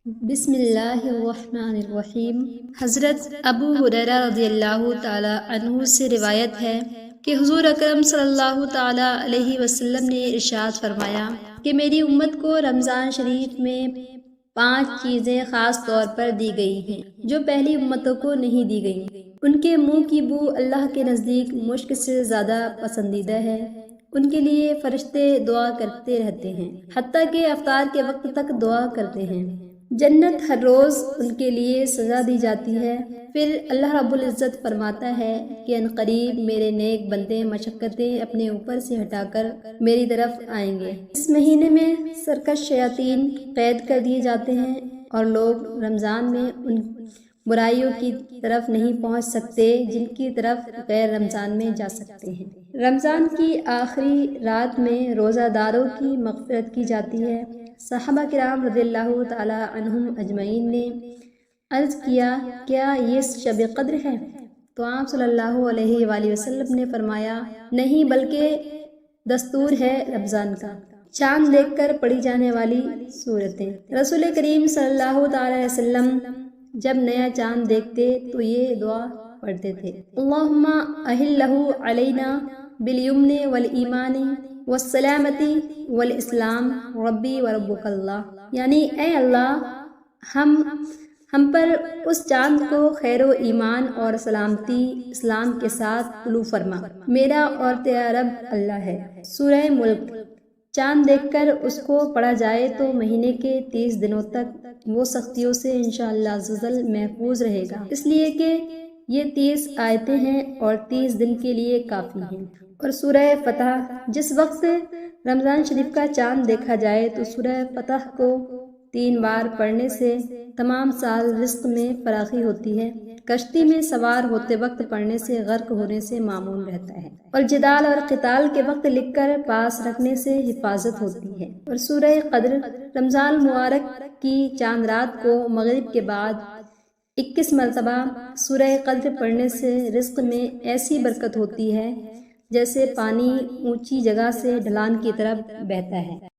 بسم اللہ الرحمن الرحیم۔ حضرت ابو ہریرہ رضی اللہ تعالی عنہ سے روایت ہے کہ حضور اکرم صلی اللہ تعالی علیہ وسلم نے ارشاد فرمایا کہ میری امت کو رمضان شریف میں 5 چیزیں خاص طور پر دی گئی ہیں جو پہلی امتوں کو نہیں دی گئیں۔ ان کے منہ کی بو اللہ کے نزدیک مشک سے زیادہ پسندیدہ ہے۔ ان کے لیے فرشتے دعا کرتے رہتے ہیں، حتیٰ کہ افطار کے وقت تک دعا کرتے ہیں۔ جنت ہر روز ان کے لیے سزا دی جاتی ہے۔ پھر اللہ رب العزت فرماتا ہے کہ ان قریب میرے نیک بندے مشقتیں اپنے اوپر سے ہٹا کر میری طرف آئیں گے۔ اس مہینے میں سرکش شیاطین قید کر دیے جاتے ہیں اور لوگ رمضان میں ان برائیوں کی طرف نہیں پہنچ سکتے جن کی طرف غیر رمضان میں جا سکتے ہیں۔ رمضان کی آخری رات میں روزہ داروں کی مغفرت کی جاتی ہے۔ صحابہ کرام رضی اللہ تعالی عنہم اجمعین نے عرض کیا، کیا یہ شب قدر ہے؟ تو آپ صلی اللہ علیہ وآلہ وسلم نے فرمایا، نہیں بلکہ دستور ہے رمضان کا۔ چاند دیکھ کر پڑھی جانے والی سورتیں۔ رسول کریم صلی اللہ تعالی علیہ وسلم جب نیا چاند دیکھتے تو یہ دعا پڑھتے تھے، اللہم اہلہ علینا بالیمن والایمان والسلامتی والاسلام ربی وربک اللہ، یعنی اے اللہ ہم پر اس چاند کو خیر و ایمان اور سلامتی اسلام کے ساتھ طلوع فرما، میرا اور تیرا رب اللہ ہے۔ سورہ ملک۔ چاند دیکھ کر اس کو پڑھا جائے تو مہینے کے 30 دنوں تک وہ سختیوں سے انشاءاللہ عز و جل محفوظ رہے گا، اس لیے کہ یہ 30 آیتیں ہیں اور 30 دن کے لیے کافی ہیں۔ اور سورہ فتح، جس وقت رمضان شریف کا چاند دیکھا جائے تو سورہ فتح کو 3 بار پڑھنے سے تمام سال رزق میں فراخی ہوتی ہے۔ کشتی میں سوار ہوتے وقت پڑھنے سے غرق ہونے سے معمون رہتا ہے، اور جدال اور قتال کے وقت لکھ کر پاس رکھنے سے حفاظت ہوتی ہے۔ اور سورہ قدر، رمضان المبارک کی چاند رات کو مغرب کے بعد 21 مرتبہ سورہ قدر پڑھنے سے رزق میں ایسی برکت ہوتی ہے جیسے پانی اونچی جگہ سے ڈھلان کی طرف بہتا ہے۔